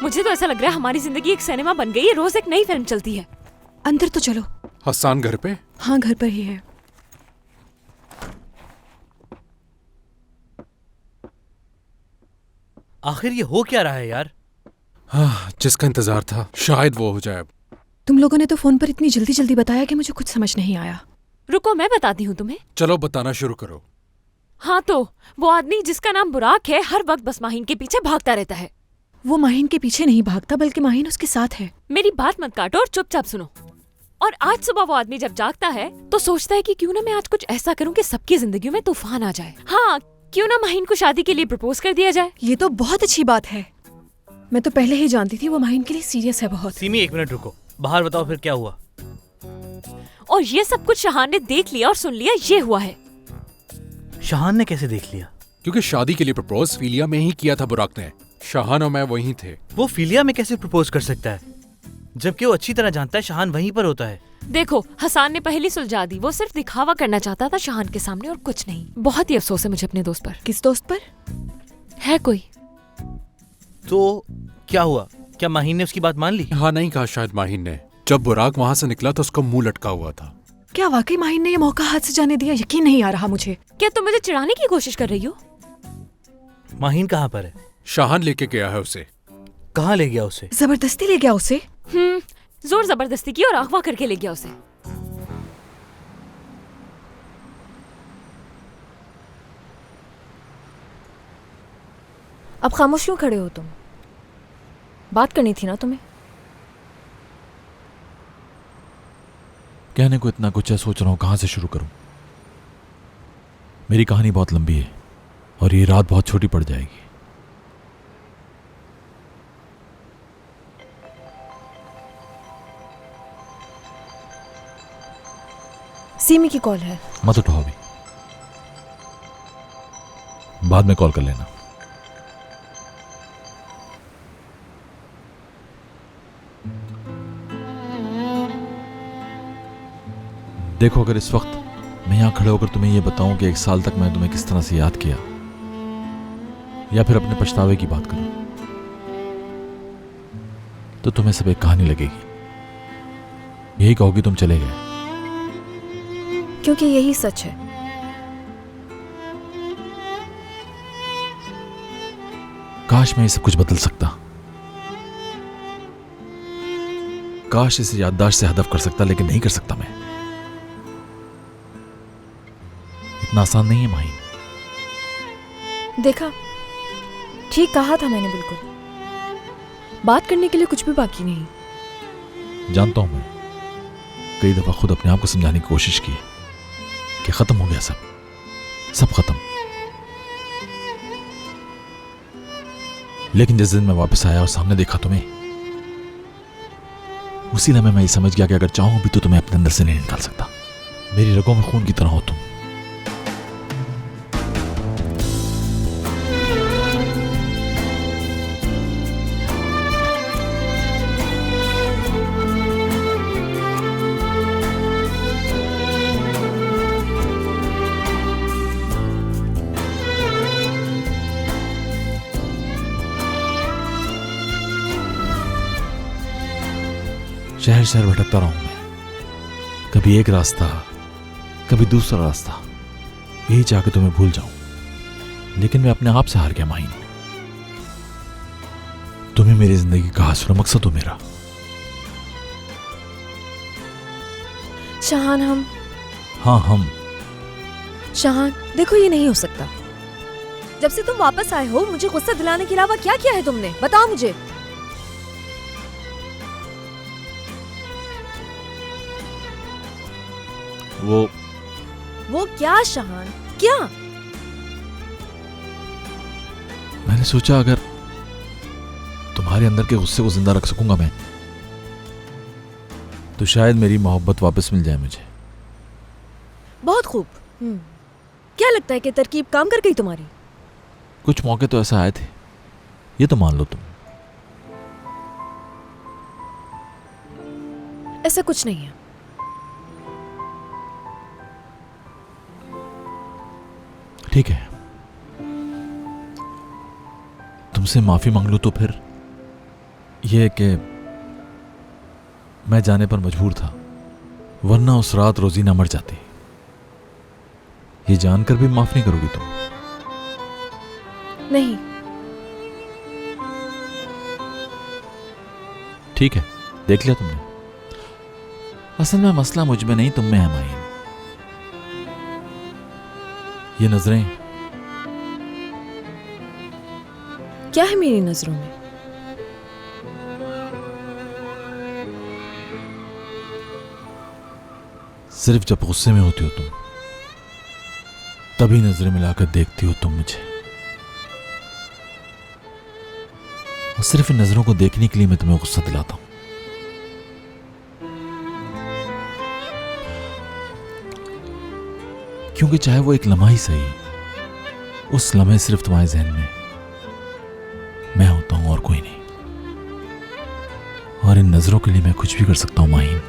मुझे तो ऐसा लग रहा है हमारी जिंदगी एक सिनेमा बन गई है, रोज एक नई फिल्म चलती है। अंदर तो चलो। हसन घर पे? हाँ, घर पर ही है। आखिर ये हो क्या रहा है यार? हाँ, जिसका इंतजार था शायद वो हो जाए। तुम लोगों ने तो फोन पर इतनी जल्दी जल्दी बताया कि मुझे कुछ समझ नहीं आया। रुको मैं बताती हूँ तुम्हें। चलो बताना शुरू करो। हाँ तो वो आदमी जिसका नाम बुराक है हर वक्त बस माहिन के पीछे भागता रहता है। वो माहिन के पीछे नहीं भागता, बल्कि माहिन उसके साथ है। मेरी बात मत काटो और चुपचाप सुनो। और आज सुबह वो आदमी जब जागता है तो सोचता है कि क्यों ना मैं आज कुछ ऐसा करूं कि सबकी जिंदगी में तूफान आ जाए। हाँ, क्यों ना माहिन को शादी के लिए प्रपोज कर दिया जाए। ये तो बहुत अच्छी बात है। मैं तो पहले ही जानती थी वो माहिन के लिए सीरियस है बहुत। सीमी, 1 मिनट रुको, बाहर बताओ फिर क्या हुआ। और ये सब कुछ शहान ने देख लिया और सुन लिया, ये हुआ है। शहान ने कैसे देख लिया? क्योंकि शादी के लिए प्रपोज फिलिया में ही किया था बुराक ने। शहान और मैं वहीं थे। वो फिलिया में कैसे प्रपोज कर सकता है, जबकि वो अच्छी तरह जानता है शहान वहीं पर होता है। देखो, हसन ने पहली सुलझा दी। वो सिर्फ दिखावा करना चाहता था शहान के सामने और कुछ नहीं। बहुत ही अफसोस है मुझे अपने दोस्त पर। किस दोस्त पर? है कोई? तो क्या हुआ? क्या माहिन ने उसकी बात मान ली? हाँ, नहीं कहा शायद माहिन ने। जब बुराक वहाँ से निकला तो उसका मुंह लटका हुआ था। क्या वाकई माहिन ने ये मौका हाथ से जाने दिया? यकीन नहीं आ रहा मुझे। क्या तुम मुझे चिढ़ाने की कोशिश कर रही हो? माहिन कहाँ पर है? शाहान लेके गया है उसे। कहाँ ले गया उसे? जबरदस्ती ले गया उसे। जोर जबरदस्ती की और अगवा करके ले गया उसे। अब खामोश क्यों खड़े हो तुम? बात करनी थी ना तुम्हें। कहने को इतना कुछ है, सोच रहा हूं कहां से शुरू करूं। मेरी कहानी बहुत लंबी है और ये रात बहुत छोटी पड़ जाएगी। सीमी की कॉल है। मत उठाओ अभी, बाद में कॉल कर लेना। देखो, अगर इस वक्त मैं यहां खड़े होकर तुम्हें यह बताऊं कि 1 साल तक मैं तुम्हें किस तरह से याद किया, या फिर अपने पछतावे की बात करूं, तो तुम्हें सब एक कहानी लगेगी। यही कहोगी तुम चले गए, क्योंकि यही सच है। काश मैं ये सब कुछ बदल सकता। काश इसे याददाश्त से हदफ कर सकता, लेकिन नहीं कर सकता। मैं इतना आसान नहीं है माहिन। देखा, ठीक कहा था मैंने। बिल्कुल बात करने के लिए कुछ भी बाकी नहीं। जानता हूं, मैं कई दफा खुद अपने आप को समझाने की कोशिश की कि खत्म हो गया, सब खत्म। लेकिन जिस दिन मैं वापस आया और सामने देखा तुम्हें, उसी लम्हे मैं ये समझ गया कि अगर चाहूं भी तो तुम्हें अपने अंदर से नहीं निकाल सकता। मेरी रगों में खून की तरह हो तुम। शहर शहर भटकता रहा हूं मैं, कभी एक रास्ता, कभी दूसरा रास्ता, यही चाह के तुम्हें भूल जाऊं। लेकिन मैं अपने आप से हार गया माहिन। तुम्हें मेरी जिंदगी का आसरा मकसद हो मेरा। शहान, हम शहान, देखो ये नहीं हो सकता। जब से तुम वापस आए हो, मुझे गुस्सा दिलाने के अलावा क्या किया है तुमने? बताओ मुझे। वो क्या शहान, क्या? मैंने सोचा अगर तुम्हारे अंदर के गुस्से को जिंदा रख सकूंगा मैं, तो शायद मेरी मोहब्बत वापस मिल जाए मुझे। बहुत खूब। क्या लगता है कि तरकीब काम कर गई तुम्हारी? कुछ मौके तो ऐसा आए थे, ये तो मान लो तुम। ऐसा कुछ नहीं है। ठीक है, तुमसे माफी मांग लो तो फिर ये कि मैं जाने पर मजबूर था, वरना उस रात रोजीना मर जाती। ये जानकर भी माफ नहीं करोगी तुम? नहीं, ठीक है, देख लिया तुमने। असल में मसला मुझ में नहीं, तुम में है माहिन। ये नजरें क्या है मेरी नजरों में? सिर्फ जब गुस्से में होती हो तुम, तभी नजरें मिलाकर देखती हो तुम मुझे। और सिर्फ इन नजरों को देखने के लिए मैं तुम्हें गुस्सा दिलाता हूं। क्योंकि चाहे वो एक लम्हा ही सही, उस लम्हे सिर्फ तुम्हारे जहन में मैं होता हूं और कोई नहीं। और इन नजरों के लिए मैं कुछ भी कर सकता हूं माहिन।